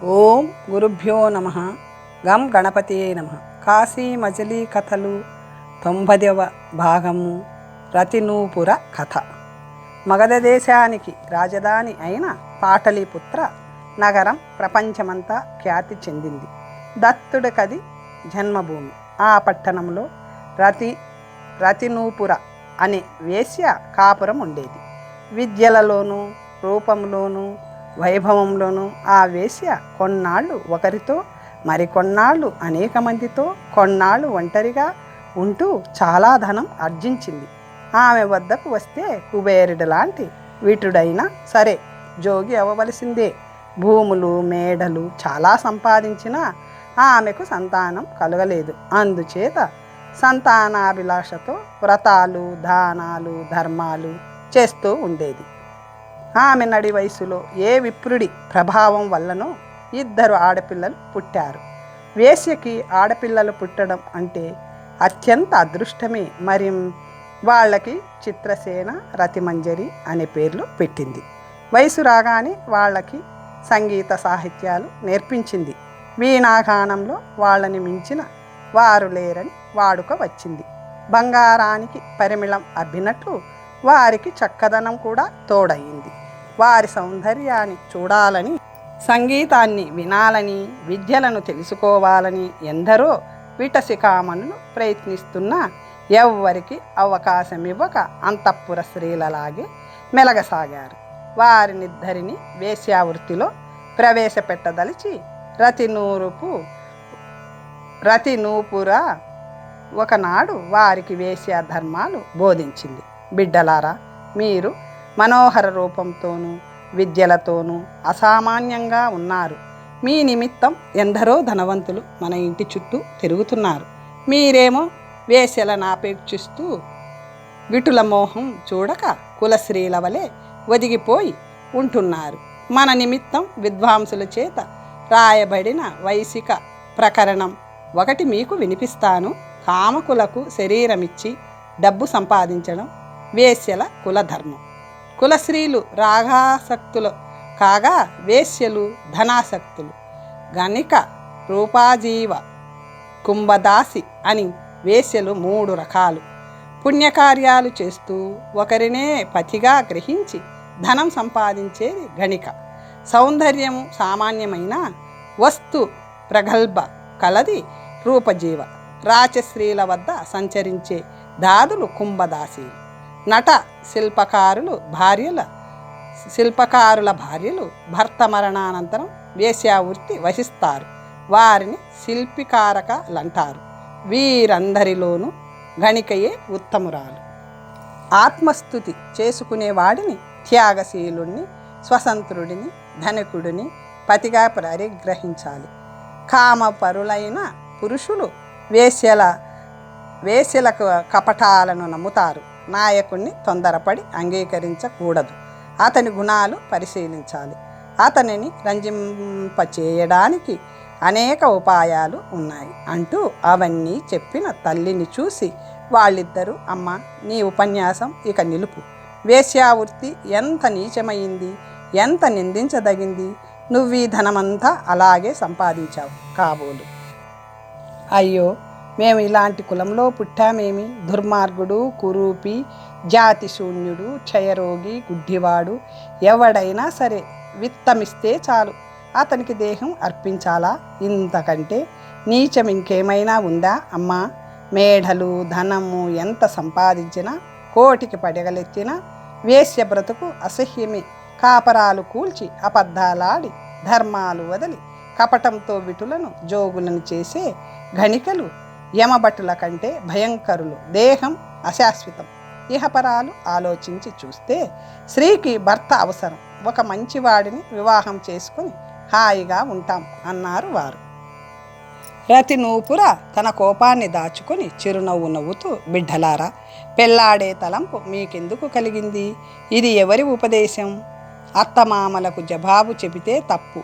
ఓం గురుభ్యో నమ. గం గణపతియే నమ. కాశీ మజిలీ కథలు 90వ భాగము. రతినూపుర కథ. మగధ దేశానికి రాజధాని అయిన పాటలీపుత్ర నగరం ప్రపంచమంతా ఖ్యాతి చెందింది. దత్తుడికది జన్మభూమి. ఆ పట్టణంలో రతినూపుర అనే వేశ్య కాపురం ఉండేది. విద్యలలోనూ రూపంలోనూ వైభవంలోనూ ఆ వేశ్య కొన్నాళ్ళు ఒకరితో, మరికొన్నాళ్ళు అనేక మందితో, కొన్నాళ్ళు ఒంటరిగా ఉంటూ చాలా ధనం ఆర్జించింది. ఆమె వద్దకు వస్తే కుబేరుడు లాంటి వీటుడైనా సరే జోగి అవ్వవలసిందే. భూములు మేడలు చాలా సంపాదించినా ఆమెకు సంతానం కలగలేదు. అందుచేత సంతానాభిలాషతో వ్రతాలు, దానాలు, ధర్మాలు చేస్తూ ఉండేది. ఆమె నడి వయసులో ఏ విప్రుడి ప్రభావం వల్లనో 2 ఆడపిల్లలు పుట్టారు. వేశ్యకి ఆడపిల్లలు పుట్టడం అంటే అత్యంత అదృష్టమే. మరి వాళ్ళకి చిత్రసేన, రతిమంజరి అనే పేర్లు పెట్టింది. వయసు రాగానే వాళ్ళకి సంగీత సాహిత్యాలు నేర్పించింది. వీణాగానంలో వాళ్ళని మించిన వారు లేరని వాడుక వచ్చింది. బంగారానికి పరిమళం అబ్బినట్లు వారికి చక్కదనం కూడా తోడయింది. వారి సౌందర్యాన్ని చూడాలని, సంగీతాన్ని వినాలని, విద్యలను తెలుసుకోవాలని ఎందరో విటశిఖామణులు ప్రయత్నిస్తున్నా ఎవ్వరికి అవకాశం ఇవ్వక అంతఃపుర స్త్రీలలాగే మెలగసాగారు. వారినిద్దరిని వేశ్యావృత్తిలో ప్రవేశపెట్టదలిచి రతినూపుర ఒకనాడు వారికి వేశ్యా ధర్మాలు బోధించింది. బిడ్డలారా, మీరు మనోహర రూపంతోనూ విద్యలతోనూ అసామాన్యంగా ఉన్నారు. మీ నిమిత్తం ఎందరో ధనవంతులు మన ఇంటి చుట్టూ తిరుగుతున్నారు. మీరేమో వేశ్యలను ఆపేక్షిస్తూ విటుల మోహం చూడక కులశ్రీల వలె ఒదిగిపోయి ఉంటున్నారు. మన నిమిత్తం విద్వాంసుల చేత రాయబడిన వైశిక ప్రకరణం ఒకటి మీకు వినిపిస్తాను. కామకులకు శరీరమిచ్చి డబ్బు సంపాదించడం వేశ్యల కులధర్మం. కులశ్రీలు రాగాసక్తులు కాగా వేశ్యలు ధనాసక్తులు. గణిక, రూపాజీవ, కుంభదాసి అని వేశ్యలు 3 రకాలు. పుణ్యకార్యాలు చేస్తూ ఒకరినే పతిగా గ్రహించి ధనం సంపాదించేది గణిక. సౌందర్యము సామాన్యమైన వస్తు ప్రగల్భ కలది రూపజీవ. రాచశ్రీల వద్ద సంచరించే దాదులు కుంభదాసీలు. నట శిల్పకారుల భార్యలు భర్త మరణానంతరం వేశ్యావృత్తి వహిస్తారు. వారిని శిల్పికారకలంటారు. వీరందరిలోనూ గణికయే ఉత్తమురాలు. ఆత్మస్థుతి చేసుకునేవాడిని, త్యాగశీలుణ్ణి, స్వతంత్రుడిని, ధనికుడిని పతిగా పరిగ్రహించాలి. కామపరులైన పురుషులు వేశ్యల కపటాలను నమ్ముతారు. నాయకుణ్ణి తొందరపడి అంగీకరించకూడదు. అతని గుణాలు పరిశీలించాలి. అతనిని రంజింపచేయడానికి అనేక ఉపాయాలు ఉన్నాయి అంటూ అవన్నీ చెప్పిన తల్లిని చూసి వాళ్ళిద్దరూ, అమ్మ, నీ ఉపన్యాసం ఇక నిలుపు. వేశ్యావృత్తి ఎంత నీచమైంది, ఎంత నిందించదగింది. నువ్వీ ధనమంతా అలాగే సంపాదించావు కాబోలు. అయ్యో, మేము ఇలాంటి కులంలో పుట్టామేమి? దుర్మార్గుడు, కురూపి, జాతి శూన్యుడు, క్షయరోగి, గుడ్డివాడు ఎవడైనా సరే విత్తమిస్తే చాలు అతనికి దేహం అర్పించాలా? ఇంతకంటే నీచం ఇంకేమైనా ఉందా అమ్మా? మేఢలు, ధనము ఎంత సంపాదించినా, కోటికి పడగలెత్తినా వేశ్య బ్రతుకు అసహ్యమే. కాపరాలు కూల్చి, అబద్ధాలాడి, ధర్మాలు వదిలి, కపటంతో విటులను జోగులను చేసే గణికలు యమభటుల కంటే భయంకరులు. దేహం అశాశ్వతం. ఇహపరాలు ఆలోచించి చూస్తే స్త్రీకి భర్త అవసరం. ఒక మంచివాడిని వివాహం చేసుకుని హాయిగా ఉంటాం అన్నారు వారు. రతినూపుర తన కోపాన్ని దాచుకుని చిరునవ్వు నవ్వుతూ, బిడ్డలారా, పెళ్లాడే తలంపు మీకెందుకు కలిగింది? ఇది ఎవరి ఉపదేశం? అత్తమామలకు జవాబు చెబితే తప్పు,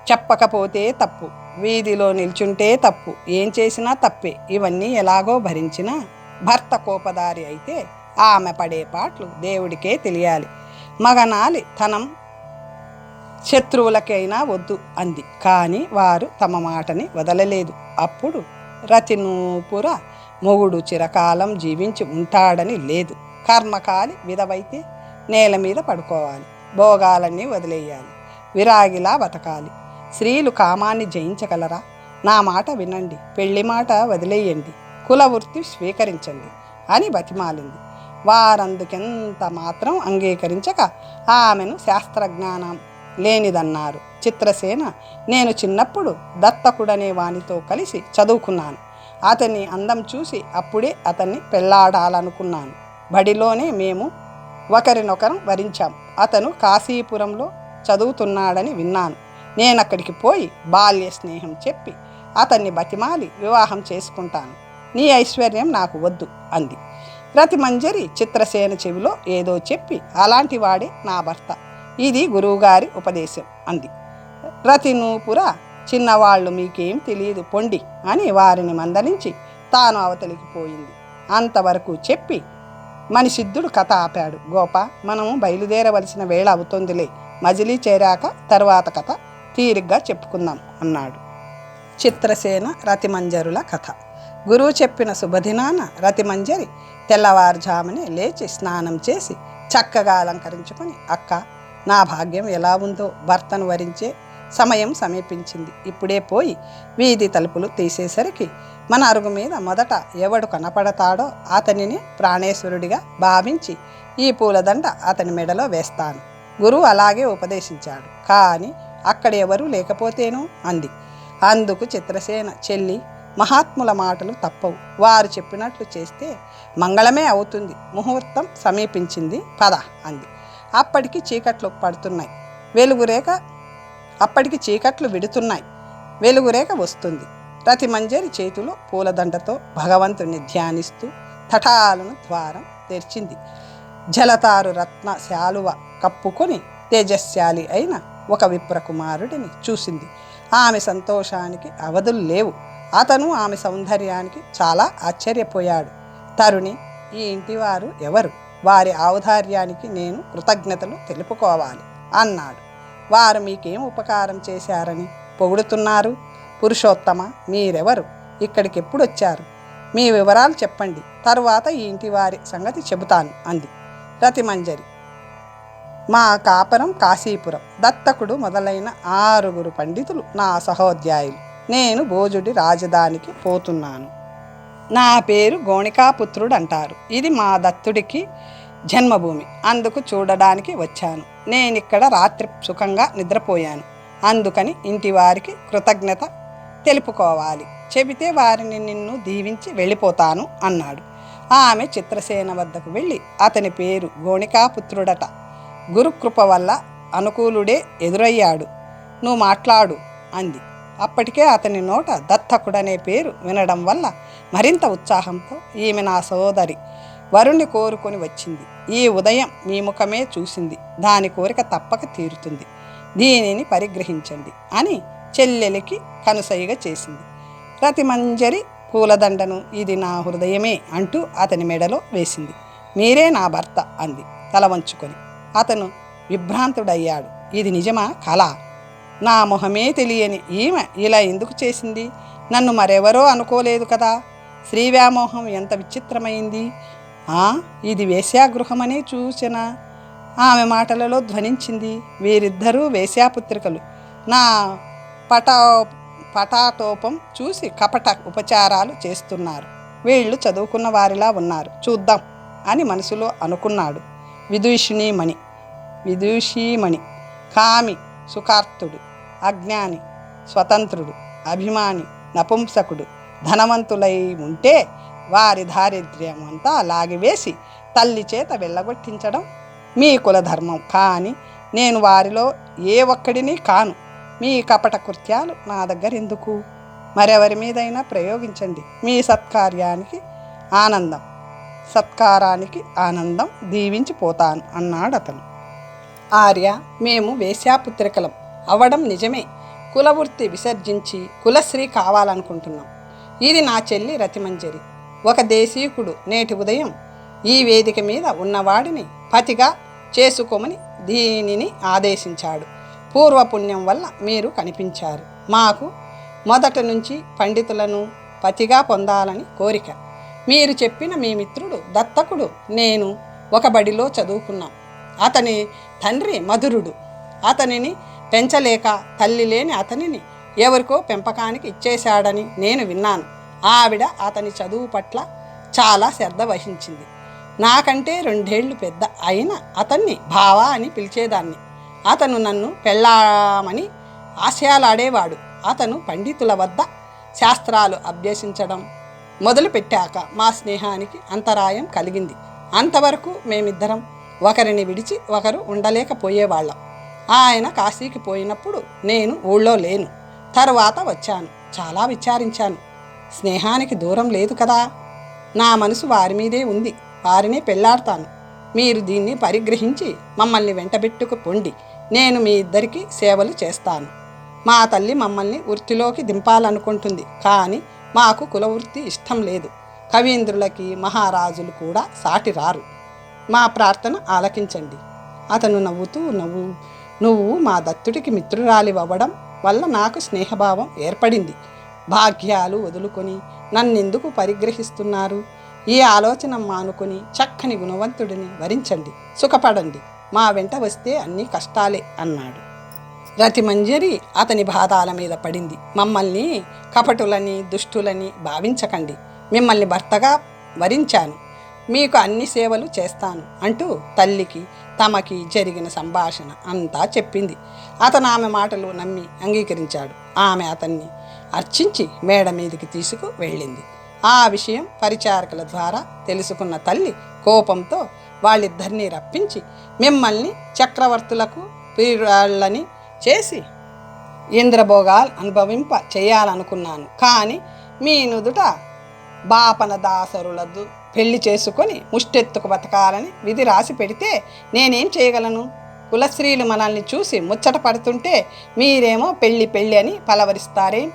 చెప్పకపోతే తప్పు, వీధిలో నిల్చుంటే తప్పు, ఏం చేసినా తప్పే. ఇవన్నీ ఎలాగో భరించినా భర్త కోపదారి అయితే ఆమె పడే పాట్లు దేవుడికే తెలియాలి. మగనాలి తనం శత్రువులకైనా వద్దు అంది. కానీ వారు తమ మాటని వదలలేదు. అప్పుడు రతినూపుర మొగుడు చిరకాలం జీవించి ఉంటాడని లేదు. కర్మకాలి విధవైతే నేల మీద పడుకోవాలి, భోగాలన్నీ వదిలేయాలి, విరాగిలా బతకాలి. స్త్రీలు కామాన్ని జయించగలరా? నా మాట వినండి, పెళ్లి మాట వదిలేయండి, కులవృత్తి స్వీకరించండి అని బతిమాలింది. వారందుకెంత మాత్రం అంగీకరించక ఆమెను శాస్త్రజ్ఞానం లేనిదన్నారు. చిత్రసేన, నేను చిన్నప్పుడు దత్తకుడనే వానితో కలిసి చదువుకున్నాను. అతని అందం చూసి అప్పుడే అతన్ని పెళ్లాడాలనుకున్నాను. బడిలోనే మేము ఒకరినొకరం వరించాం. అతను కాశీపురంలో చదువుతున్నాడని విన్నాను. నేనక్కడికి పోయి బాల్య స్నేహం చెప్పి అతన్ని బతిమాలి వివాహం చేసుకుంటాను. నీ ఐశ్వర్యం నాకు వద్దు అంది. రతిమంజరి చిత్రసేన చెవిలో ఏదో చెప్పి, అలాంటి వాడే నా భర్త, ఇది గురువుగారి ఉపదేశం అంది. రతినూపుర, చిన్నవాళ్ళు మీకేం తెలియదు పొండి అని వారిని మందలించి తాను అవతలికి పోయింది. అంతవరకు చెప్పి మణిసిద్ధుడు కథ ఆపాడు. గోప, మనము బయలుదేరవలసిన వేళ అవుతోందిలే, మజిలీ చేరాక తరువాత కథ తీరిగ్గా చెప్పుకుందాం అన్నాడు. చిత్రసేన రతిమంజరుల కథ. గురువు చెప్పిన శుభదినాన రతిమంజరి తెల్లవారుజామునే లేచి స్నానం చేసి చక్కగా అలంకరించుకొని, అక్క, నా భాగ్యం ఎలా ఉందో, భర్తను వరించే సమయం సమీపించింది. ఇప్పుడే పోయి వీధి తలుపులు తీసేసరికి మన అరుగు మీద మొదట ఎవడు కనపడతాడో అతనిని ప్రాణేశ్వరుడిగా భావించి ఈ పూలదండ అతని మెడలో వేస్తాను. గురువు అలాగే ఉపదేశించాడు. కానీ అక్కడ ఎవరూ లేకపోతేనో అంది. అందుకు చిత్రసేన, చెల్లి, మహాత్ముల మాటలు తప్పవు. వారు చెప్పినట్లు చేస్తే మంగళమే అవుతుంది. ముహూర్తం సమీపించింది, పద అంది. అప్పటికి చీకట్లు పడుతున్నాయి, చీకట్లు విడుతున్నాయి, వెలుగురేఖ వస్తుంది. రతిమంజరి చేతిలో పూలదండతో భగవంతుని ధ్యానిస్తూ తటాలను ద్వారం తెరిచింది. జలతారు రత్న శాలువ కప్పుకొని తేజస్శాలి అయిన ఒక విప్రకుమారుడిని చూసింది. ఆమె సంతోషానికి అవధులు లేవు. అతను ఆమె సౌందర్యానికి చాలా ఆశ్చర్యపోయాడు. తరుణి, ఈ ఇంటివారు ఎవరు? వారి ఔదార్యానికి నేను కృతజ్ఞతలు తెలుపుకోవాలి అన్నాడు. వారు మీకేం ఉపకారం చేశారని పొగుడుతున్నారు? పురుషోత్తమ, మీరెవరు? ఇక్కడికి ఎప్పుడు వచ్చారు? మీ వివరాలు చెప్పండి, తరువాత ఈ ఇంటి వారి సంగతి చెబుతాను అంది. రతిమంజరి, మా కాపురం కాశీపురం. దత్తకుడు మొదలైన 6 పండితులు నా సహోద్యాయులు. నేను భోజుడి రాజధానికి పోతున్నాను. నా పేరు గోణికాపుత్రుడు అంటారు. ఇది మా దత్తుడికి జన్మభూమి. అందుకు చూడడానికి వచ్చాను. నేనిక్కడ రాత్రి సుఖంగా నిద్రపోయాను. అందుకని ఇంటి వారికి కృతజ్ఞత తెలుపుకోవాలి. చెబితే వారిని నిన్ను దీవించి వెళ్ళిపోతాను అన్నాడు. ఆమె చిత్రసేన వద్దకు వెళ్ళి, అతని పేరు గోణికాపుత్రుడట. గురుకృప వల్ల అనుకూలుడే ఎదురయ్యాడు. నువ్వు మాట్లాడు అంది. అప్పటికే అతని నోట దత్తకుడనే పేరు వినడం వల్ల మరింత ఉత్సాహంతో, ఈమె నా సోదరి, వరుణ్ణి కోరుకొని వచ్చింది. ఈ ఉదయం మీ ముఖమే చూసింది. దాని కోరిక తప్పక తీరుతుంది. దీనిని పరిగ్రహించండి అని చెల్లెలికి కనుసైగ చేసింది. రతిమంజరి పూలదండను ఇది నా హృదయమే అంటూ అతని మెడలో వేసింది. మీరే నా భర్త అంది తల వంచుకొని. అతను విభ్రాంతుడయ్యాడు. ఇది నిజమా, కళ? నా మొహమే తెలియని ఈమె ఇలా ఎందుకు చేసింది? నన్ను మరెవరో అనుకోలేదు కదా. స్త్రీ వ్యామోహం ఎంత విచిత్రమైంది. ఇది వేశ్యాగృహమనే చూసిన ఆమె మాటలలో ధ్వనించింది. వీరిద్దరూ వేశ్యాపుత్రికలు. నా పటాటోపం చూసి కపట ఉపచారాలు చేస్తున్నారు. వీళ్ళు చదువుకున్న వారిలా ఉన్నారు, చూద్దాం అని మనసులో అనుకున్నాడు. విదూషీమణి, కామి, సుఖార్తుడు, అజ్ఞాని, స్వతంత్రుడు, అభిమాని, నపుంసకుడు ధనవంతులై ఉంటే వారి దారిద్ర్యం అంతా లాగివేసి తల్లి చేత వెళ్ళగొట్టించడం మీ కులధర్మం. కానీ నేను వారిలో ఏ ఒక్కడిని కాను. మీ కపట కృత్యాలు నా దగ్గర ఎందుకు? మరెవరి మీదైనా ప్రయోగించండి. మీ సత్కారానికి ఆనందం దీవించిపోతాను అన్నాడు అతను. ఆర్య, మేము వేశ్యాపుత్రికలం అవ్వడం నిజమే. కులవృత్తి విసర్జించి కులశ్రీ కావాలనుకుంటున్నాం. ఇది నా చెల్లి రతిమంజరి. ఒక దేశీకుడు నేటి ఉదయం ఈ వేదిక మీద ఉన్నవాడిని పతిగా చేసుకోమని దీనిని ఆదేశించాడు. పూర్వపుణ్యం వల్ల మీరు కనిపించారు. మాకు మొదట నుంచి పండితులను పతిగా పొందాలని కోరిక. మీరు చెప్పిన మీ మిత్రుడు దత్తకుడు నేను ఒక బడిలో చదువుకున్నాం. అతని తండ్రి మధురుడు. అతనిని పెంచలేక తల్లి లేని అతనిని ఎవరికో పెంపకానికి ఇచ్చేశాడని నేను విన్నాను. ఆవిడ అతని చదువు పట్ల చాలా శ్రద్ధ వహించింది. నాకంటే 2 ఏళ్ళు పెద్ద అయిన అతన్ని బావా అని పిలిచేదాన్ని. అతను నన్ను పెళ్ళామని ఆశయాలాడేవాడు. అతను పండితుల వద్ద శాస్త్రాలు అభ్యసించడం మొదలుపెట్టాక మా స్నేహానికి అంతరాయం కలిగింది. అంతవరకు మేమిద్దరం ఒకరిని విడిచి ఒకరు ఉండలేకపోయేవాళ్ళం. ఆయన కాశీకి పోయినప్పుడు నేను ఊళ్ళో లేను. తరువాత వచ్చాను. చాలా విచారించాను. స్నేహానికి దూరం లేదు కదా. నా మనసు వారి మీదే ఉంది. వారినే పెళ్ళాడతాను. మీరు దీన్ని పరిగ్రహించి మమ్మల్ని వెంటబెట్టుకు పొండి. నేను మీ ఇద్దరికి సేవలు చేస్తాను. మా తల్లి మమ్మల్ని వృత్తిలోకి దింపాలనుకుంటుంది. కానీ మాకు కులవృత్తి ఇష్టం లేదు. కవీంద్రులకి మహారాజులు కూడా సాటి రారు. మా ప్రార్థన ఆలకించండి. అతను నవ్వుతూ నువ్వు మా దత్తుడికి మిత్రురాలివ్వడం వల్ల నాకు స్నేహభావం ఏర్పడింది. భాగ్యాలు వదులుకొని నన్నెందుకు పరిగ్రహిస్తున్నారు? ఈ ఆలోచన మానుకొని చక్కని గుణవంతుడిని వరించండి, సుఖపడండి. మా వెంట వస్తే అన్ని కష్టాలే అన్నాడు. రతిమంజరి అతని బాధాల మీద పడింది. మమ్మల్ని కపటులని దుష్టులని భావించకండి. మిమ్మల్ని భర్తగా వరించాను. మీకు అన్ని సేవలు చేస్తాను అంటూ తల్లికి తమకి జరిగిన సంభాషణ అంతా చెప్పింది. అతను ఆమె మాటలు నమ్మి అంగీకరించాడు. ఆమె అతన్ని అర్చించి మేడ మీదికి తీసుకు వెళ్ళింది. ఆ విషయం పరిచారకుల ద్వారా తెలుసుకున్న తల్లి కోపంతో వాళ్ళిద్దరినీ రప్పించి మిమ్మల్ని చక్రవర్తులకు ప్రియురాళ్ళని చేసి ఇంద్రభోగాలు అనుభవింప చేయాలనుకున్నాను. కానీ మీ నుదుట బాపన దాసరులదు పెళ్లి చేసుకొని ముష్టెత్తుకు బతకాలని విధి రాసి పెడితే నేనేం చేయగలను? కులశ్రీలు మనల్ని చూసి ముచ్చట పడుతుంటే మీరేమో పెళ్ళి అని పలవరిస్తారేం?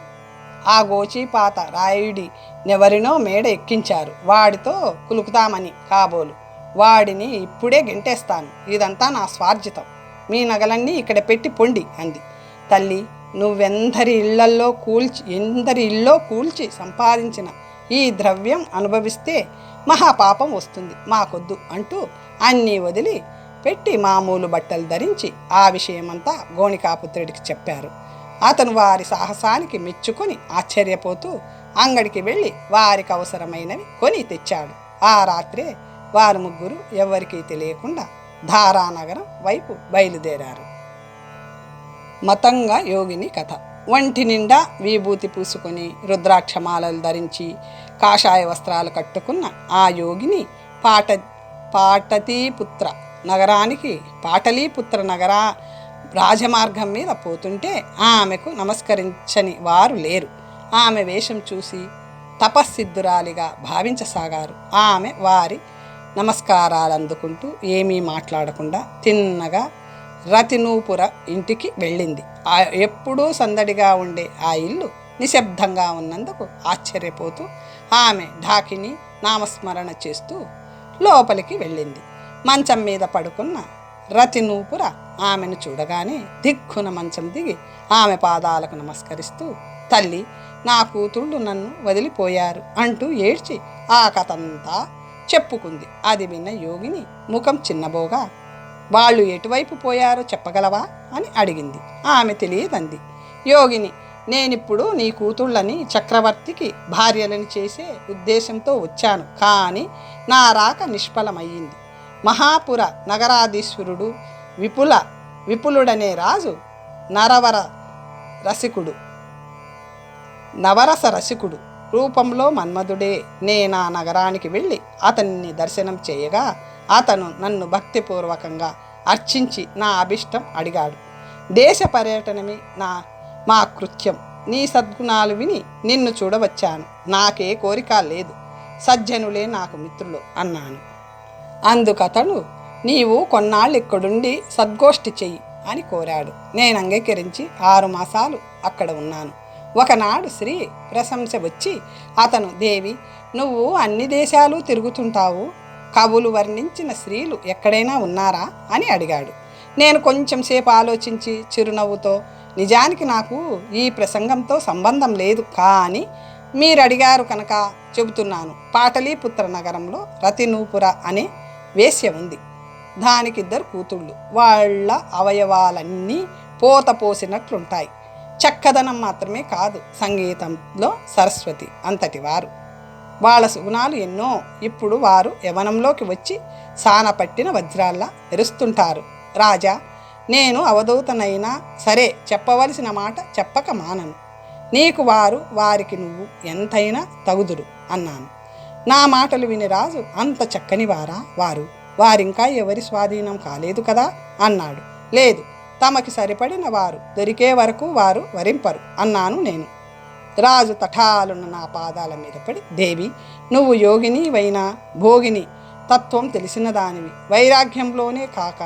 ఆ గోచీపాత రాయుడి నెవరినో మేడ ఎక్కించారు. వాడితో కులుకుతామని కాబోలు. వాడిని ఇప్పుడే గెంటేస్తాను. ఇదంతా నా స్వార్జితం. మీ నగలన్నీ ఇక్కడ పెట్టి పొండి అంది. తల్లి, నువ్వెందరి ఇళ్ళో కూల్చి సంపాదించిన ఈ ద్రవ్యం అనుభవిస్తే మహాపాపం వస్తుంది. మాకొద్దు అంటూ అన్నీ వదిలి పెట్టి మామూలు బట్టలు ధరించి ఆ విషయమంతా గోణికాపుత్రుడికి చెప్పారు. అతను వారి సాహసానికి మెచ్చుకొని ఆశ్చర్యపోతూ అంగడికి వెళ్ళి వారికి అవసరమైనవి కొని తెచ్చాడు. ఆ రాత్రే వారు ముగ్గురు ఎవరికీ తెలియకుండా ధారానగరం వైపు బయలుదేరారు. మతంగ యోగిని కథ. వంటి నిండా విభూతి పూసుకొని రుద్రాక్షమాలలు ధరించి కాషాయ వస్త్రాలు కట్టుకున్న ఆ యోగిని పాటలీపుత్ర నగర రాజమార్గం మీద పోతుంటే ఆమెకు నమస్కరించని వారు లేరు. ఆమె వేషం చూసి తపస్సిద్ధురాలిగా భావించసాగారు. ఆమె వారి నమస్కారాలు అందుకుంటూ ఏమీ మాట్లాడకుండా తిన్నగా రతినూపుర ఇంటికి వెళ్ళింది. ఎప్పుడూ సందడిగా ఉండే ఆ ఇల్లు నిశ్శబ్దంగా ఉన్నందుకు ఆశ్చర్యపోతూ ఆమె ఢాకిని నామస్మరణ చేస్తూ లోపలికి వెళ్ళింది. మంచం మీద పడుకున్న రతినూపుర ఆమెను చూడగానే దిక్కున మంచం దిగి ఆమె పాదాలకు నమస్కరిస్తూ, తల్లి, నా కూతుళ్ళు నన్ను వదిలిపోయారు అంటూ ఏడ్చి ఆ కథంతా చెప్పుకుంది. అది విన్న యోగిని ముఖం చిన్నబోగా, వాళ్ళు ఎటువైపు పోయారో చెప్పగలవా అని అడిగింది. ఆమె తెలియదంది. యోగిని, నేనిప్పుడు నీ కూతుళ్ళని చక్రవర్తికి భార్యలని చేసే ఉద్దేశంతో వచ్చాను. కానీ నా రాక నిష్ఫలమయ్యింది. మహాపుర నగరాధీశ్వరుడు విపులుడనే రాజు నవరస రసికుడు రూపంలో మన్మధుడే. నేనా నగరానికి వెళ్ళి అతన్ని దర్శనం చేయగా అతను నన్ను భక్తిపూర్వకంగా అర్చించి నా అభిష్టం అడిగాడు. దేశ పర్యటనమే మా కృత్యం. నీ సద్గుణాలు విని నిన్ను చూడవచ్చాను. నాకే కోరిక లేదు. సజ్జనులే నాకు మిత్రులు అన్నాను. అందుకతడు, నీవు కొన్నాళ్ళు ఇక్కడుండి సద్గోష్ఠి చెయ్యి అని కోరాడు. నేను అంగీకరించి 6 మాసాలు అక్కడ ఉన్నాను. ఒకనాడు శ్రీ ప్రశంస వచ్చి అతను, దేవి, నువ్వు అన్ని దేశాలు తిరుగుతుంటావు. కవులు వర్ణించిన స్త్రీలు ఎక్కడైనా ఉన్నారా అని అడిగాడు. నేను కొంచెం సేపు ఆలోచించి చిరునవ్వుతో, నిజానికి నాకు ఈ ప్రసంగంతో సంబంధం లేదు, కానీ మీరు అడిగారు కనుక చెబుతున్నాను. పాటలీపుత్ర నగరంలో రతినూపుర అనే వేశ్య ఉంది. దానికి 2 కూతుళ్ళు. వాళ్ళ అవయవాలన్నీ పోత పోసినట్లుంటాయి. చక్కదనం మాత్రమే కాదు, సంగీతంలో సరస్వతి అంతటి వారు. వాళ్ళ సుగుణాలు ఎన్నో. ఇప్పుడు వారు యవనంలోకి వచ్చి సానపట్టిన వజ్రాల్లా మెరుస్తుంటారు. రాజా, నేను అవధూతనైనా సరే చెప్పవలసిన మాట చెప్పక మానను. నీకు వారు, వారికి నువ్వు ఎంతైనా తగుదురు అన్నాను. నా మాటలు విని రాజు, అంత చక్కని వారా వారు? వారింకా ఎవరి స్వాధీనం కాలేదు కదా అన్నాడు. లేదు, తమకి సరిపడిన వారు దొరికే వరకు వారు వరింపరు అన్నాను నేను. రాజు తఠాలున్న నా పాదాల మీద పడి, దేవి, నువ్వు యోగినివైనా భోగిని తత్వం తెలిసిన దానివి. వైరాగ్యంలోనే కాక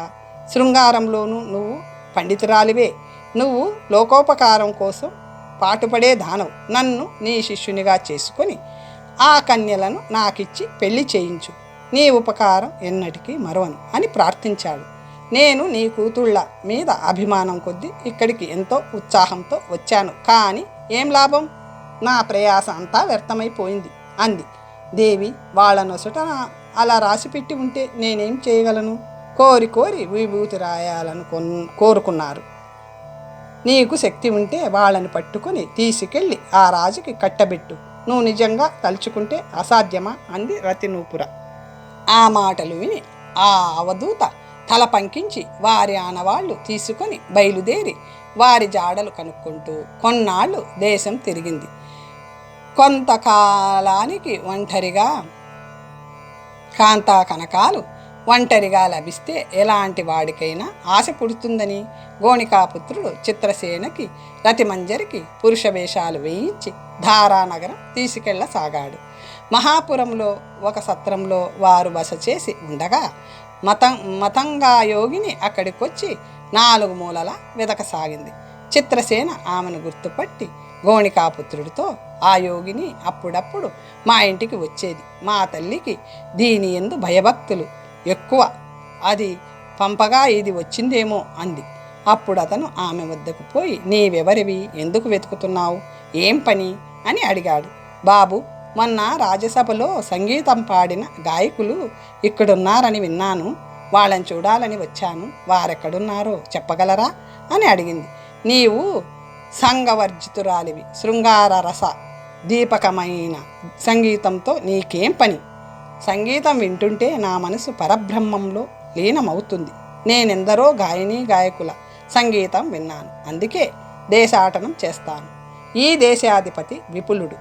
శృంగారంలోనూ నువ్వు పండితురాలివే. నువ్వు లోకోపకారం కోసం పాటుపడే దానవు. నన్ను నీ శిష్యునిగా చేసుకొని ఆ కన్యలను నాకిచ్చి పెళ్లి చేయించు. నీ ఉపకారం ఎన్నటికీ మరవను అని ప్రార్థించాడు. నేను నీ కూతుళ్ళ మీద అభిమానం కొద్దీ ఇక్కడికి ఎంతో ఉత్సాహంతో వచ్చాను. కానీ ఏం లాభం? నా ప్రయాస అంతా వ్యర్థమైపోయింది అంది. దేవి, వాళ్ళ నొసట అలా రాసిపెట్టి ఉంటే నేనేం చేయగలను? కోరి కోరి విభూతి రాయాలను కోరుకున్నారు. నీకు శక్తి ఉంటే వాళ్ళని పట్టుకొని తీసుకెళ్ళి ఆ రాజుకి కట్టబెట్టు. నువ్వు నిజంగా తలుచుకుంటే అసాధ్యమా అంది రతినూపుర. ఆ మాటలు విని ఆ అవధూత తల పంకించి వారి ఆనవాళ్లు తీసుకొని బయలుదేరి వారి జాడలు కనుక్కుంటూ కొన్నాళ్ళు దేశం తిరిగింది. కొంతకాలానికి ఒంటరిగా కాంతా కనకాలు ఒంటరిగా లభిస్తే ఎలాంటి వాడికైనా ఆశ పుడుతుందని గోణికాపుత్రుడు చిత్రసేనకి రతిమంజరికి పురుష వేషాలు వేయించి ధారానగరం తీసుకెళ్ళసాగాడు. మహాపురంలో ఒక సత్రంలో వారు బస చేసి ఉండగా మతంగా యోగిని అక్కడికొచ్చి 4 మూలల వెదకసాగింది. చిత్రసేన ఆమెను గుర్తుపట్టి గోణికాపుత్రుడితో, ఆ యోగిని అప్పుడప్పుడు మా ఇంటికి వచ్చేది. మా తల్లికి దీని యందు భయభక్తులు ఎక్కువ. అది పంపగా ఇది వచ్చిందేమో అంది. అప్పుడు అతను ఆమె వద్దకు పోయి, నీవెవరివి, ఎందుకు వెతుకుతున్నావు, ఏం పని అని అడిగాడు. బాబు, మొన్న రాజ్యసభలో సంగీతం పాడిన గాయకులు ఇక్కడున్నారని విన్నాను. వాళ్ళని చూడాలని వచ్చాను. వారెక్కడున్నారో చెప్పగలరా అని అడిగింది. నీవు సంగవర్జితురాలివి. శృంగార రస దీపకమైన సంగీతంతో నీకేం పని? సంగీతం వింటుంటే నా మనసు పరబ్రహ్మంలో లీనమవుతుంది. నేనెందరో గాయకుల సంగీతం విన్నాను. అందుకే దేశాటనం చేస్తాను. ఈ దేశాధిపతి విపులుడు.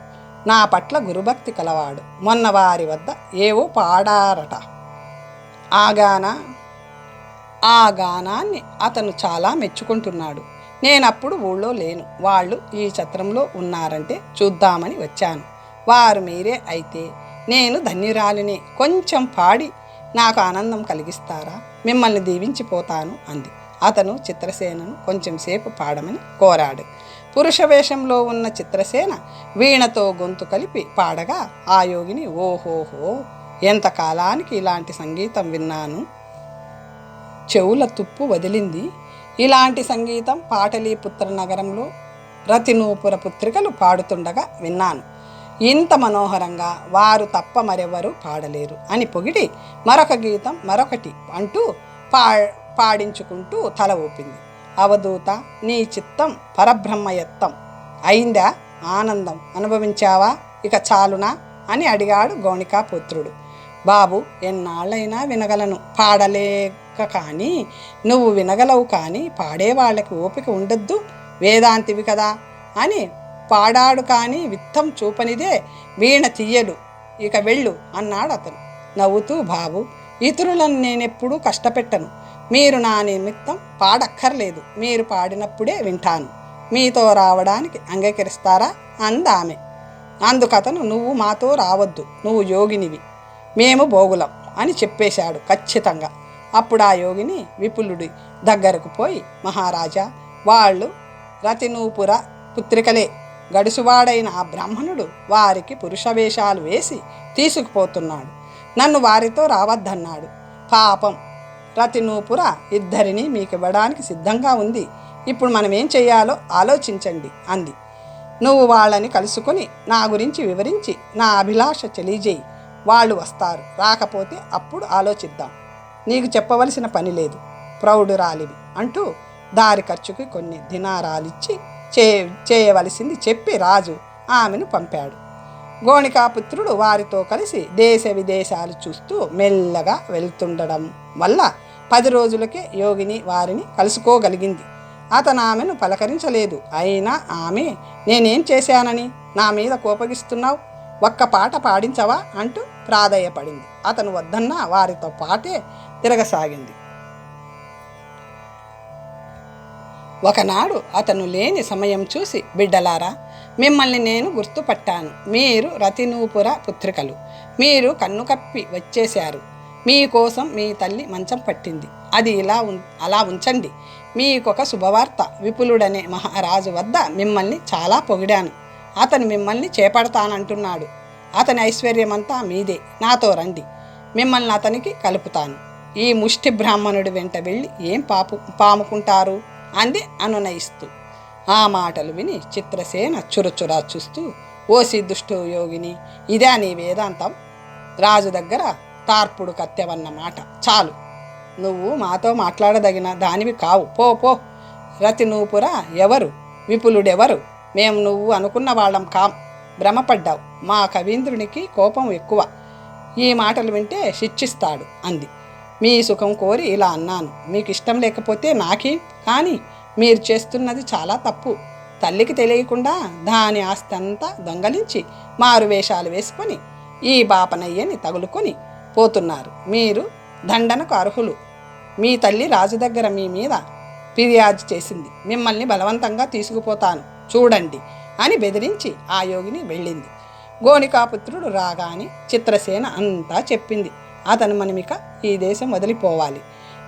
నా పట్ల గురుభక్తి కలవాడు. మొన్న వారి వద్ద ఏవో పాడారట. ఆ గానాన్ని అతను చాలా మెచ్చుకుంటున్నాడు. నేనప్పుడు ఊళ్ళో లేను. వాళ్ళు ఈ ఛత్రంలో ఉన్నారంటే చూద్దామని వచ్చాను. వారు మీరే అయితే నేను ధన్యురాలిని. కొంచెం పాడి నాకు ఆనందం కలిగిస్తారా? మిమ్మల్ని దీవించిపోతాను అంది. అతను చిత్రసేనను కొంచెం సేపు పాడమని కోరాడు. పురుషవేషంలో ఉన్న చిత్రసేన వీణతో గొంతు కలిపి పాడగా ఆ యోగిని, ఓహోహో, ఎంతకాలానికి ఇలాంటి సంగీతం విన్నాను. చెవుల తుప్పు వదిలింది. ఇలాంటి సంగీతం పాటలీపుత్ర నగరంలో రతినూపుర పుత్రికలు పాడుతుండగా విన్నాను. ఇంత మనోహరంగా వారు తప్ప మరెవరూ పాడలేరు అని పొగిడి మరొక గీతం మరొకటి అంటూ పాడించుకుంటూ తల ఊపింది. అవధూత, నీ చిత్తం పరబ్రహ్మయత్తం అయిందా? ఆనందం అనుభవించావా? ఇక చాలునా అని అడిగాడు గోణికాపుత్రుడు. బాబు, ఎన్నాళ్ళైనా వినగలను, పాడలేక కానీ. నువ్వు వినగలవు కానీ పాడేవాళ్ళకి ఓపిక ఉండొద్దు, వేదాంతివి కదా అని పాడాడు కానీ విత్తం చూపనిదే వీణ తీయడు. ఇక వెళ్ళు అన్నాడు అతను నవ్వుతూ. బాబు, ఇతరులను నేనెప్పుడూ కష్టపెట్టను. మీరు నా నిమిత్తం పాడక్కర్లేదు. మీరు పాడినప్పుడే వింటాను. మీతో రావడానికి అంగీకరిస్తారా అందామె. అందుకతను, నువ్వు మాతో రావద్దు, నువ్వు యోగినివి, మేము భోగులం అని చెప్పేశాడు ఖచ్చితంగా. అప్పుడు ఆ యోగిని విపులుడి దగ్గరకు పోయి, మహారాజా, వాళ్ళు రతినూపుర పుత్రికలే. గడుసువాడైన ఆ బ్రాహ్మణుడు వారికి పురుషవేషాలు వేసి తీసుకుపోతున్నాడు. నన్ను వారితో రావద్దన్నాడు. పాపం, రతినూపుర ఇద్దరిని మీకు ఇవ్వడానికి సిద్ధంగా ఉంది. ఇప్పుడు మనం ఏం చెయ్యాలో ఆలోచించండి అంది. నువ్వు వాళ్ళని కలుసుకొని నా గురించి వివరించి నా అభిలాష తెలియజేయి. వాళ్ళు వస్తారు. రాకపోతే అప్పుడు ఆలోచిద్దాం. నీకు చెప్పవలసిన పని లేదు, ప్రౌఢురాలివి అంటూ దారి ఖర్చుకి కొన్ని దినారాలిచ్చి చేయవలసింది చెప్పి రాజు ఆమెను పంపాడు. గోణికాపుత్రుడు వారితో కలిసి దేశ విదేశాలు చూస్తూ మెల్లగా వెళ్తుండడం వల్ల 10 రోజులకే యోగిని వారిని కలుసుకోగలిగింది. అతను ఆమెను పలకరించలేదు. అయినా ఆమె నేనేం చేశానని నా మీద కోపగిస్తున్నావు, ఒక్క పాట పాడించవా అంటూ ప్రాధేయపడింది. అతను వద్దన్నా వారితో పాటే తిరగసాగింది. ఒకనాడు అతను లేని సమయం చూసి, బిడ్డలారా, మిమ్మల్ని నేను గుర్తుపట్టాను. మీరు రతినూపుర పుత్రికలు. మీరు కన్ను కప్పి వచ్చేశారు. మీకోసం మీ తల్లి మంచం పట్టింది. అది అలా ఉంచండి. మీకొక శుభవార్త. విపులుడనే మహారాజు వద్ద మిమ్మల్ని చాలా పొగిడాను. అతను మిమ్మల్ని చేపడతానంటున్నాడు. అతని ఐశ్వర్యమంతా మీదే. నాతో రండి, మిమ్మల్ని అతనికి కలుపుతాను. ఈ ముష్టి బ్రాహ్మణుడి వెంట వెళ్ళి ఏం పాముకుంటారు అంది అనునయిస్తూ. ఆ మాటలు విని చిత్రసేన చురచురా చూస్తూ, ఓసి దుష్టు యోగిని, ఇదే నీ వేదాంతం? రాజు దగ్గర తార్పుడు కత్తెవన్నమాట. చాలు, నువ్వు మాతో మాట్లాడదగిన దానివి కావు. పో పో. రతినూపుర ఎవరు? విపులుడెవరు? మేము నువ్వు అనుకున్న వాళ్ళం కాం. భ్రమపడ్డావు. మా కవీంద్రునికి కోపం ఎక్కువ. ఈ మాటలు వింటే శిక్షిస్తాడు అంది. మీ సుఖం కోరి ఇలా అన్నాను. మీకు ఇష్టం లేకపోతే నాకే. కానీ మీరు చేస్తున్నది చాలా తప్పు. తల్లికి తెలియకుండా దాని ఆస్తి అంతా దొంగలించి మారు వేషాలు వేసుకొని ఈ బాపనయ్యని తగులుకొని పోతున్నారు. మీరు దండనకు అర్హులు. మీ తల్లి రాజు దగ్గర మీ మీద ఫిర్యాదు చేసింది. మిమ్మల్ని బలవంతంగా తీసుకుపోతాను, చూడండి అని బెదిరించి ఆ యోగిని వెళ్ళింది. గోణికాపుత్రుడు రాగానే చిత్రసేన అంతా చెప్పింది. అతను మనమిక ఈ దేశం వదిలిపోవాలి.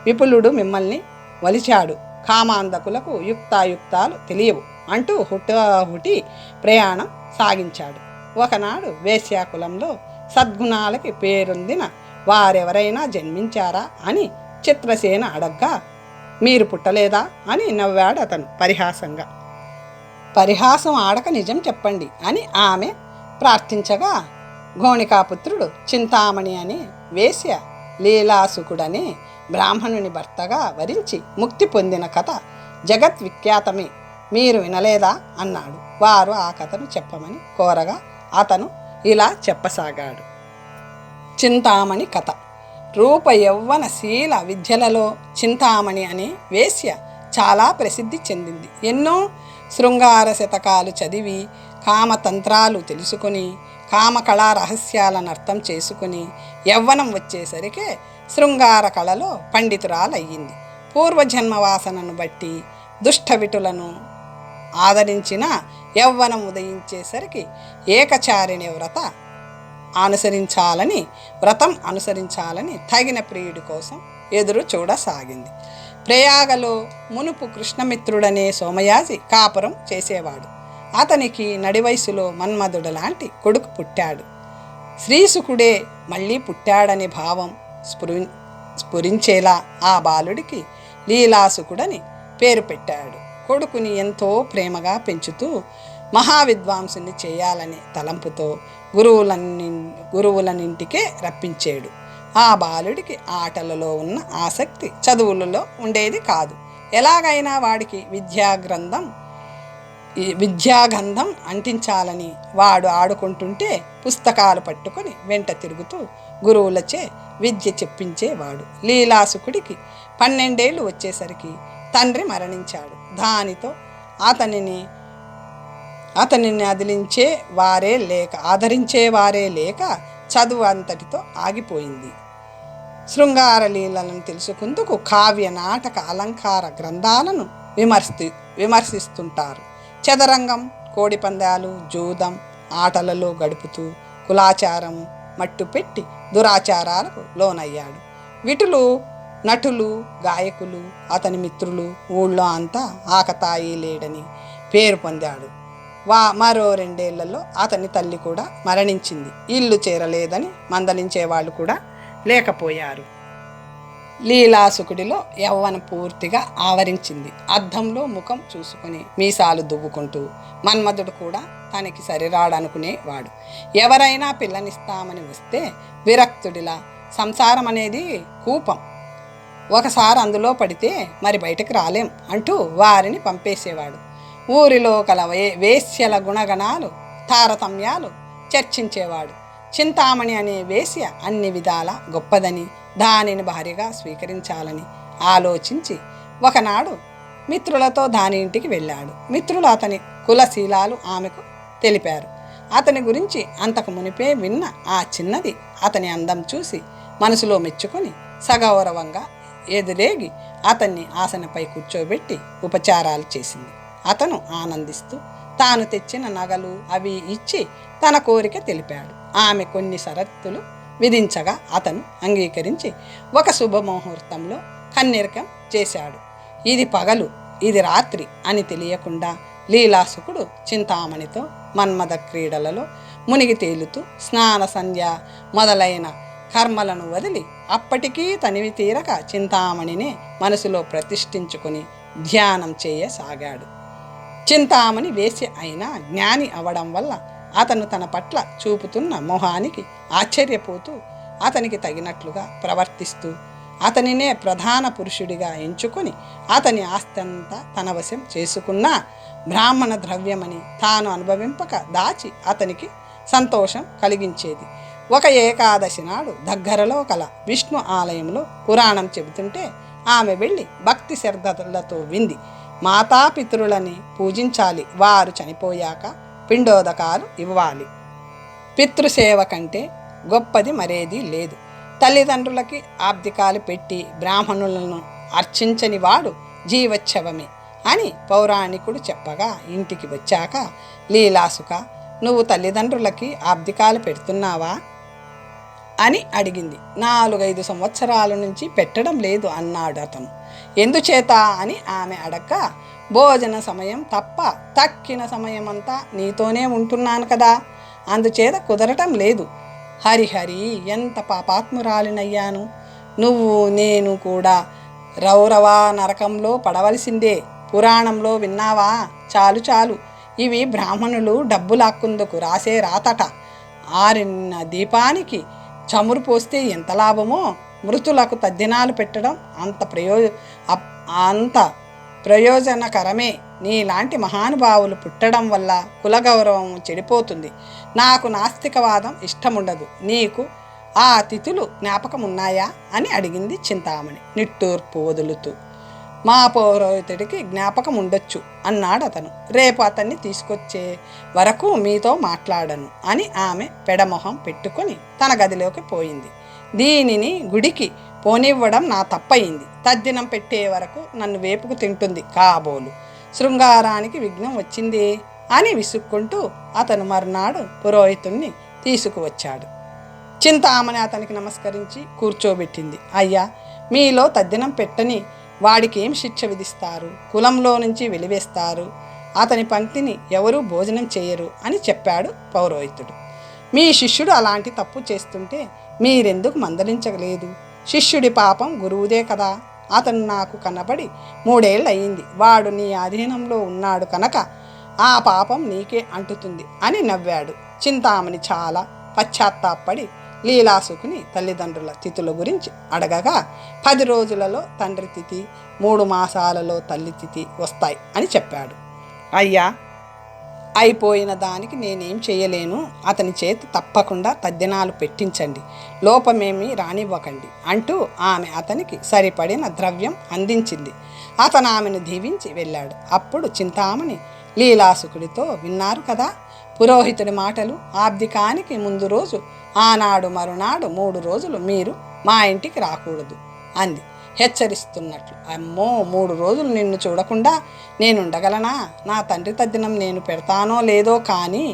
విపులుడు మిమ్మల్ని వలిచాడు. కామాంధకులకు యుక్తాయుక్తాలు తెలియవు అంటూ హుటాహుటి ప్రయాణం సాగించాడు. ఒకనాడు వేశ్యాకులంలో సద్గుణాలకి పేరొందిన వారెవరైనా జన్మించారా అని చిత్రసేన అడగ్గా, మీరు పుట్టలేదా అని నవ్వాడు అతను పరిహాసంగా. పరిహాసం ఆడక నిజం చెప్పండి అని ఆమె ప్రార్థించగా, గోణికాపుత్రుడు చింతామణి అనే వేశ్య లీలాసుకుడనే బ్రాహ్మణుని భర్తగా వరించి ముక్తి పొందిన కథ జగద్విఖ్యాతమే. మీరు వినలేదా అన్నాడు. వారు ఆ కథను చెప్పమని కోరగా అతను ఇలా చెప్పసాగాడు. చింతామణి కథ. రూప యౌవన శీల విద్యలలో చింతామణి అనే వేశ్య చాలా ప్రసిద్ధి చెందింది. ఎన్నో శృంగార శతకాలు చదివి కామతంత్రాలు తెలుసుకొని కామకళా రహస్యాలను అర్థం చేసుకుని యవ్వనం వచ్చేసరికి శృంగార కళలో పండితురాలయ్యింది. పూర్వజన్మ వాసనను బట్టి దుష్టవిటులను ఆదరించిన యవ్వనం ఉదయించేసరికి ఏకచారిణి వ్రతం అనుసరించాలని తగిన ప్రియుడి కోసం ఎదురు చూడసాగింది. ప్రయాగలో మునుపు కృష్ణమిత్రుడనే సోమయాజి కాపురం చేసేవాడు. అతనికి నడివయసులో మన్మధుడు లాంటి కొడుకు పుట్టాడు. శ్రీసుకుడే మళ్ళీ పుట్టాడనే భావం స్ఫురించేలా ఆ బాలుడికి లీలాసుకుడని పేరు పెట్టాడు. కొడుకుని ఎంతో ప్రేమగా పెంచుతూ మహావిద్వాంసుని చేయాలనే తలంపుతో గురువులన్నింటికే రప్పించాడు. ఆ బాలుడికి ఆటలలో ఉన్న ఆసక్తి చదువులలో ఉండేది కాదు. ఎలాగైనా వాడికి విద్యాగంధం అంటించాలని వాడు ఆడుకుంటుంటే పుస్తకాలు పట్టుకొని వెంట తిరుగుతూ గురువులచే విద్య చెప్పించేవాడు. లీలాసుకుడికి 12 ఏళ్ళు వచ్చేసరికి తండ్రి మరణించాడు. దానితో అతనిని ఆదరించేవారే లేక చదువు అంతటితో ఆగిపోయింది. శృంగార లీలలను తెలుసుకుందుకు కావ్య నాటక అలంకార గ్రంథాలను విమర్శిస్తుంటారు. చదరంగం, కోడిపందాలు, జూదం ఆటలలో గడుపుతూ కులాచారము మట్టుపెట్టి దురాచారాలకు లోనయ్యాడు. విటులు, నటులు, గాయకులు అతని మిత్రులు ఊళ్ళో అంతా ఆకతాయి లేడని పేరు పొందాడు. మరో 2 ఏళ్లలో అతని తల్లి కూడా మరణించింది. ఇల్లు చేరలేదని మందలించేవాళ్ళు కూడా లేకపోయారు. లీలాసుకుడిలో యవ్వనం పూర్తిగా ఆవరించింది. అద్దంలో ముఖం చూసుకుని మీసాలు దువ్వుకుంటూ మన్మధుడు కూడా తనకి సరిరాడనుకునేవాడు. ఎవరైనా పిల్లనిస్తామని వస్తే విరక్తుడిలా సంసారం అనేది కూపం, ఒకసారి అందులో పడితే మరి బయటకు రాలేం అంటూ వారిని పంపేసేవాడు. ఊరిలో కల వేశ్యల గుణగణాలు తారతమ్యాలు చర్చించేవాడు. చింతామణి అనే వేశ్య అన్ని విధాల గొప్పదని, దానిని భార్యగా స్వీకరించాలని ఆలోచించి ఒకనాడు మిత్రులతో దాని ఇంటికి వెళ్ళాడు. మిత్రులు అతని కులశీలాలు ఆమెకు తెలిపారు. అతని గురించి అంతకు మునిపే విన్న ఆ చిన్నది అతని అందం చూసి మనసులో మెచ్చుకొని సగౌరవంగా ఎదురేగి అతన్ని ఆసనపై కూర్చోబెట్టి ఉపచారాలు చేసింది. అతను ఆనందిస్తూ తాను తెచ్చిన నగలు అవి ఇచ్చి తన కోరిక తెలిపాడు. ఆమె కొన్ని షరతులు విధించగా అతను అంగీకరించి ఒక శుభముహూర్తంలో కన్నిరకం చేశాడు. ఇది పగలు, ఇది రాత్రి అని తెలియకుండా లీలాసుకుడు చింతామణితో మన్మథ క్రీడలలో మునిగి తేలుతూ స్నాన సంధ్య మొదలైన కర్మలను వదిలి అప్పటికీ తనివి తీరక చింతామణినే మనసులో ప్రతిష్ఠించుకుని ధ్యానం చేయసాగాడు. చింతామణి వేశ్య అయినా జ్ఞాని అవడం వల్ల అతను తన పట్ల చూపుతున్న మోహానికి ఆశ్చర్యపోతూ అతనికి తగినట్లుగా ప్రవర్తిస్తూ అతనినే ప్రధాన పురుషుడిగా ఎంచుకొని అతని ఆస్తంతా తన వశం చేసుకున్న బ్రాహ్మణ ద్రవ్యమని తాను అనుభవింపక దాచి అతనికి సంతోషం కలిగించేది. ఒక ఏకాదశి నాడు దగ్గరలో కల విష్ణు ఆలయంలో పురాణం చెబుతుంటే ఆమె వెళ్ళి భక్తి శ్రద్ధలతో వింది. మాతాపితరులని పూజించాలి, వారు చనిపోయాక పిండోదకాలు ఇవ్వాలి. పితృసేవ కంటే గొప్పది మరేది లేదు. తల్లిదండ్రులకి ఆబ్దికాలు పెట్టి బ్రాహ్మణులను అర్చించని వాడు జీవోత్సవమే అని పౌరాణికుడు చెప్పగా ఇంటికి వచ్చాక లీలాసుక, నువ్వు తల్లిదండ్రులకి ఆబ్దికాలు పెడుతున్నావా అని అడిగింది. 4-5 సంవత్సరాల నుంచి పెట్టడం లేదు అన్నాడు అతను. ఎందుచేత అని ఆమె అడగ్గా, భోజన సమయం తప్ప తక్కిన సమయమంతా నీతోనే ఉంటున్నాను కదా, అందుచేత కుదరటం లేదు. హరిహరి, ఎంత పాపాత్మురాలినయ్యాను. నువ్వు నేను కూడా రౌరవ నరకంలో పడవలసిందే. పురాణంలో విన్నావా? చాలు చాలు, ఇవి బ్రాహ్మణులు డబ్బు లాక్కుందుకు రాసే రాతట. ఆరిన దీపానికి చమురు పోస్తే ఎంత లాభమో, మృతులకు తద్దినాలు పెట్టడం అంత ప్రయోజనకరమే. నీలాంటి మహానుభావులు పుట్టడం వల్ల కులగౌరవం చెడిపోతుంది. నాకు నాస్తికవాదం ఇష్టముండదు. నీకు ఆ తిథులు జ్ఞాపకం ఉన్నాయా అని అడిగింది చింతామణి నిట్టూర్పు వదులుతూ. మా పౌరోహితుడికి జ్ఞాపకం ఉండొచ్చు అన్నాడు అతను. రేపు అతన్ని తీసుకొచ్చే వరకు మీతో మాట్లాడను అని ఆమె పెడమొహం పెట్టుకుని తన గదిలోకి పోయింది. దీనిని గుడికి పోనివ్వడం నా తప్పయింది. తద్దినం పెట్టే వరకు నన్ను వేపుకు తింటుంది కాబోలు. శృంగారానికి విఘ్నం వచ్చింది అని విసుక్కుంటూ అతను మర్నాడు పురోహితుణ్ణి తీసుకువచ్చాడు. చింతామణి అతనికి నమస్కరించి కూర్చోబెట్టింది. అయ్యా, మీలో తద్దినం పెట్టని వాడికి ఏం శిక్ష విధిస్తారు? కులంలో నుంచి వెలివేస్తారు. అతని పంక్తిని ఎవరూ భోజనం చేయరు అని చెప్పాడు పౌరోహితుడు. మీ శిష్యుడు అలాంటి తప్పు చేస్తుంటే మీరెందుకు మందలించలేదు? శిష్యుడి పాపం గురువుదే కదా. అతను నాకు కనబడి 3 ఏళ్ళు అయింది. వాడు నీ అధీనంలో ఉన్నాడు కనుక ఆ పాపం నీకే అంటుతుంది అని నవ్వాడు. చింతామణి చాలా పశ్చాత్తాపడి లీలాసుకుని తల్లిదండ్రుల తిథుల గురించి అడగగా 10 రోజులలో తండ్రి తిథి, 3 మాసాలలో తల్లి తిథి వస్తాయి అని చెప్పాడు. అయ్యా, అయిపోయిన దానికి నేనేం చేయలేను. అతని చేత తప్పకుండా తద్దినాలు పెట్టించండి, లోపమేమీ రానివ్వకండి అంటూ ఆమె అతనికి సరిపడిన ద్రవ్యం అందించింది. అతను ఆమెను దీవించి వెళ్ళాడు. అప్పుడు చింతామణి లీలాసుకుడితో, విన్నారు కదా పురోహితుడి మాటలు. ఆబ్దికానికి ముందు రోజు, ఆనాడు మరునాడు 3 రోజులు మీరు మా ఇంటికి రాకూడదు అంది హెచ్చరిస్తున్నట్లు. అమ్మో, 3 రోజులు నిన్ను చూడకుండా నేనుండగలనా? నా తండ్రి తద్దినం నేను పెడతానో లేదో, కానీ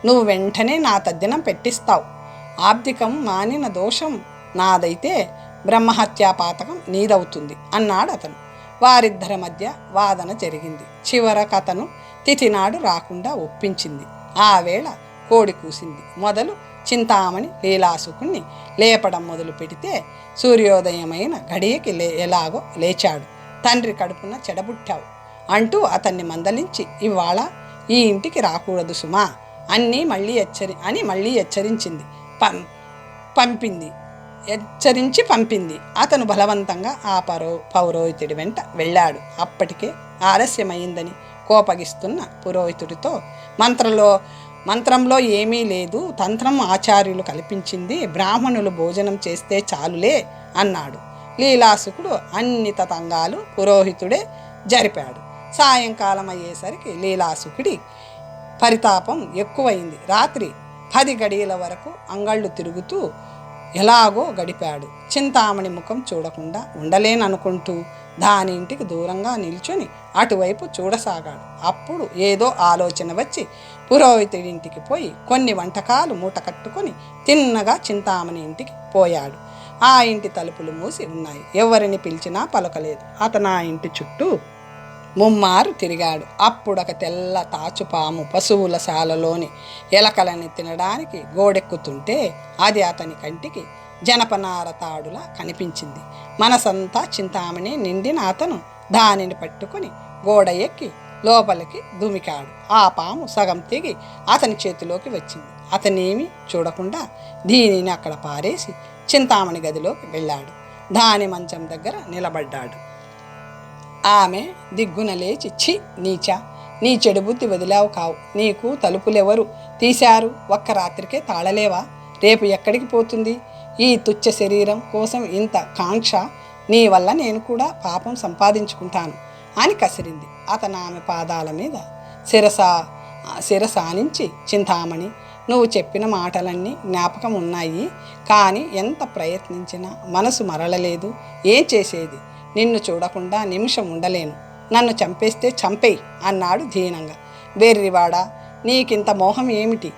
నువ్వు వెంటనే నా తద్దినం పెట్టిస్తావు. ఆబ్దికం మానిన దోషం నాదైతే బ్రహ్మహత్యాపాతకం నీదవుతుంది అన్నాడు అతను. వారిద్దరి మధ్య వాదన జరిగింది. చివరకు అతను తిథినాడు రాకుండా ఒప్పించింది. ఆ వేళ కోడి కూసింది మొదలు చింతామణి లీలాసుకుణ్ణి లేపడం మొదలు పెడితే సూర్యోదయమైన గడియకి ఎలాగో లేచాడు. తండ్రి కడుపున చెడబుట్టావు అంటూ అతన్ని మందలించి, ఇవాళ ఈ ఇంటికి రాకూడదు సుమా మళ్ళీ హెచ్చరించింది పంపింది. అతను బలవంతంగా ఆ పౌరోహితుడి వెంట వెళ్ళాడు. అప్పటికే ఆలస్యమైందని కోపగిస్తున్న పురోహితుడితో, మంత్రంలో ఏమీ లేదు, తంత్రం ఆచార్యులు కల్పించింది, బ్రాహ్మణులు భోజనం చేస్తే చాలులే అన్నాడు. లీలాసుకుడు అన్ని తతంగాలు పురోహితుడే జరిపాడు. సాయంకాలం అయ్యేసరికి లీలాసుకుడి పరితాపం ఎక్కువైంది. రాత్రి 10 గడియల వరకు అంగళ్ళు తిరుగుతూ ఎలాగో గడిపాడు. చింతామణి ముఖం చూడకుండా ఉండలేననుకుంటూ దాని ఇంటికి దూరంగా నిల్చుని అటువైపు చూడసాగాడు. అప్పుడు ఏదో ఆలోచన వచ్చి పురోహితుడింటికి పోయి కొన్ని వంటకాలు మూట కట్టుకొని తిన్నగా చింతామణి ఇంటికి పోయాడు. ఆ ఇంటి తలుపులు మూసి ఉన్నాయి. ఎవరిని పిలిచినా పలకలేదు. అతను ఆ ఇంటి చుట్టూ ముమ్మారు తిరిగాడు. అప్పుడొక తెల్ల తాచుపాము పశువుల శాలలోని ఎలకలని తినడానికి గోడెక్కుతుంటే అది అతని కంటికి జనపనార తాడులా కనిపించింది. మనసంతా చింతామణి నిండిన అతను దానిని పట్టుకుని గోడ ఎక్కి లోపలికి దుమికాడు. ఆ పాము సగం తెగి అతని చేతిలోకి వచ్చింది. అతనేమి చూడకుండా దీనిని అక్కడ పారేసి చింతామణి గదిలోకి వెళ్ళాడు. దాని మంచం దగ్గర నిలబడ్డాడు. ఆమె దిగ్గున లేచి, ఛీ నీచా, నీ చెడు బుద్ధి వదిలావు కావు, నీకు తలుపులెవరు తీశారు, ఒక్క రాత్రికే తాళలేవా, రేపు ఎక్కడికి పోతుంది, ఈ తుచ్చ శరీరం కోసం ఇంత కాంక్ష, నీ వల్ల నేను కూడా పాపం సంపాదించుకుంటాను అని కసిరింది. అతను ఆమె పాదాల మీద శిరసానించి, చింతామణి, నువ్వు చెప్పిన మాటలన్నీ జ్ఞాపకం ఉన్నాయి, కానీ ఎంత ప్రయత్నించినా మనసు మరలలేదు, ఏం చేసేది, నిన్ను చూడకుండా నిమిషం ఉండలేను, నన్ను చంపేస్తే చంపేయి అన్నాడు దీనంగా. బెర్రివాడా, నీకింత మోహం ఏమిటి,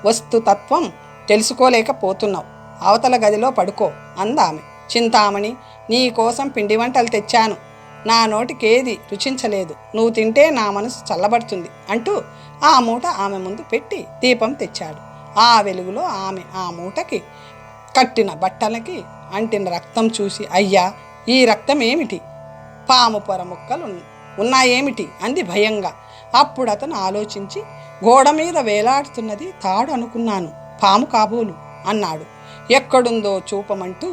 వస్తుతత్వం తెలుసుకోలేకపోతున్నావు, అవతల గదిలో పడుకో అందామె. చింతామణి, నీ కోసం పిండి వంటలు తెచ్చాను, నా నోటికేది రుచించలేదు, నువ్వు తింటే నా మనసు చల్లబడుతుంది అంటూ ఆ మూట ఆమె ముందు పెట్టి దీపం తెచ్చాడు. ఆ వెలుగులో ఆమె ఆ మూటకి కట్టిన బట్టలకి అంటిన రక్తం చూసి, అయ్యా ఈ రక్తం ఏమిటి, పాము పొర ముక్కలు ఉన్నాయేమిటి అంది భయంగా. అప్పుడు అతను ఆలోచించి, గోడ మీద వేలాడుతున్నది తాడు అనుకున్నాను, పాము కాబోలు అన్నాడు. ఎక్కడుందో చూపమంటూ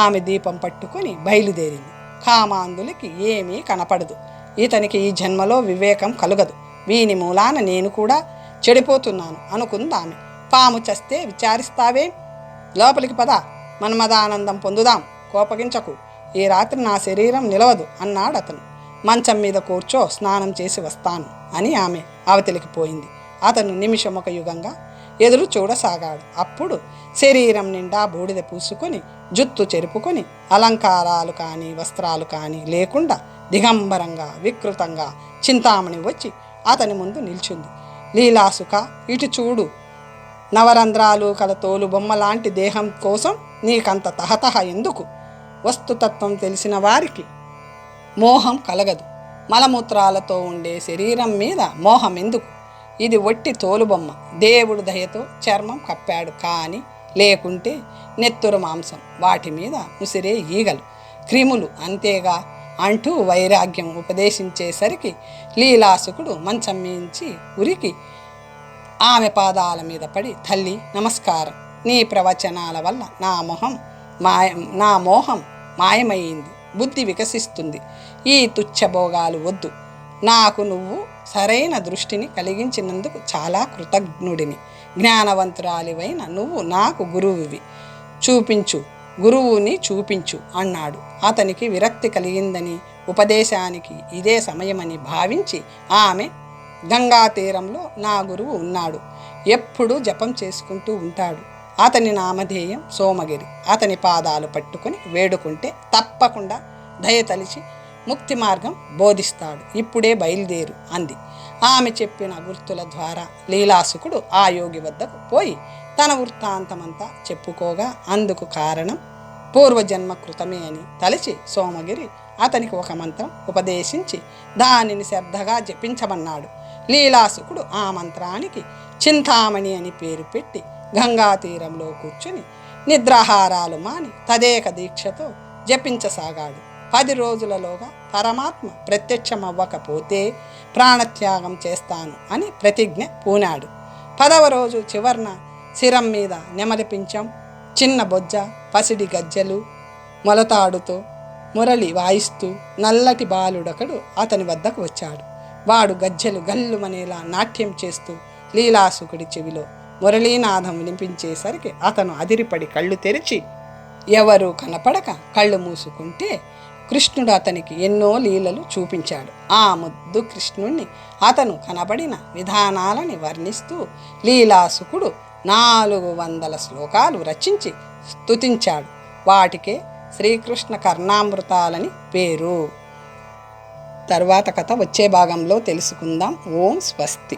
ఆమె దీపం పట్టుకొని బయలుదేరింది. కామాంధులకి ఏమీ కనపడదు, ఇతనికి ఈ జన్మలో వివేకం కలుగదు, వీని మూలాన నేను కూడా చెడిపోతున్నాను అనుకుందామె. పాము చస్తే విచారిస్తావే, లోపలికి పద, మన్మదానందం పొందుదాం, కోపగించకు, ఈ రాత్రి నా శరీరం నిలవదు అన్నాడు అతను. మంచం మీద కూర్చో, స్నానం చేసి వస్తాను అని ఆమె అవతలికి పోయింది. అతను నిమిషమొక యుగంగా ఎదురు చూడసాగాడు. అప్పుడు శరీరం నిండా బూడిద పూసుకొని, జుత్తు చెరుపుకొని, అలంకారాలు కానీ వస్త్రాలు కానీ లేకుండా దిగంబరంగా వికృతంగా చింతామణి వచ్చి అతని ముందు నిల్చుంది. లీలాసుక, ఇటు చూడు, నవరంధ్రాలు కల తోలు బొమ్మ లాంటి దేహం కోసం నీకంత తహతహ ఎందుకు, వస్తుతత్వం తెలిసిన వారికి మోహం కలగదు, మలమూత్రాలతో ఉండే శరీరం మీద మోహం ఎందుకు, ఇది ఒట్టి తోలుబొమ్మ, దేవుడు దయతో చర్మం కప్పాడు, కానీ లేకుంటే నెత్తురు మాంసం, వాటి మీద ముసిరే ఈగలు, క్రిములు, అంతేగా అంటూ వైరాగ్యం ఉపదేశించేసరికి లీలాసుకుడు మంచం మించి ఉరికి ఆమె పాదాల మీద పడి, తల్లి నమస్కారం, నీ ప్రవచనాల వల్ల నా మోహం మాయమైంది, బుద్ధి వికసిస్తుంది, ఈ తుచ్చభోగాలు వద్దు, నాకు నువ్వు సరైన దృష్టిని కలిగించినందుకు చాలా కృతజ్ఞుడిని, జ్ఞానవంతురాలివైన నువ్వు నాకు గురువుని చూపించు అన్నాడు. అతనికి విరక్తి కలిగిందని, ఉపదేశానికి ఇదే సమయమని భావించి ఆమె, గంగా తీరంలో నా గురువు ఉన్నాడు, ఎప్పుడూ జపం చేసుకుంటూ ఉంటాడు, అతని నామధేయం సోమగిరి, అతని పాదాలు పట్టుకొని వేడుకుంటే తప్పకుండా దయతలిచి ముక్తి మార్గం బోధిస్తాడు, ఇప్పుడే బయలుదేరు అంది. ఆమె చెప్పిన గుర్తుల ద్వారా లీలాసుకుడు ఆ యోగి వద్దకు పోయి తన వృత్తాంతమంతా చెప్పుకోగా, అందుకు కారణం పూర్వజన్మ కృతమే అని తలచి సోమగిరి అతనికి ఒక మంత్రం ఉపదేశించి దానిని శ్రద్ధగా జపించమన్నాడు. లీలాసుకుడు ఆ మంత్రానికి చింతామణి అని పేరు పెట్టి గంగా తీరంలో కూర్చుని నిద్రాహారాలు మాని తదేక దీక్షతో జపించసాగాడు. 10 రోజులలోగా పరమాత్మ ప్రత్యక్షమవ్వకపోతే ప్రాణత్యాగం చేస్తాను అని ప్రతిజ్ఞ పూనాడు. 10వ రోజు చివర్న శిరం మీద నెమలి పించం, చిన్న బొజ్జ, పసిడి గజ్జెలు మొలతాడుతో మురళి వాయిస్తూ నల్లటి బాలుడొకడు అతని వద్దకు వచ్చాడు. వాడు గజ్జెలు గల్లుమనేలా నాట్యం చేస్తూ లీలాసుకుడి చెవిలో మురళీనాదం వినిపించేసరికి అతను అదిరిపడి కళ్ళు తెరిచి ఎవరూ కనపడక కళ్ళు మూసుకుంటే కృష్ణుడు అతనికి ఎన్నో లీలలు చూపించాడు. ఆ ముద్దు కృష్ణుణ్ణి అతను కనబడిన విధానాలని వర్ణిస్తూ లీలాసుకుడు 400 శ్లోకాలు రచించి స్తుతించాడు. వాటికే శ్రీకృష్ణ కర్ణామృతాలని పేరు. తర్వాత కథ వచ్చే భాగంలో తెలుసుకుందాం. ఓం స్వస్తి.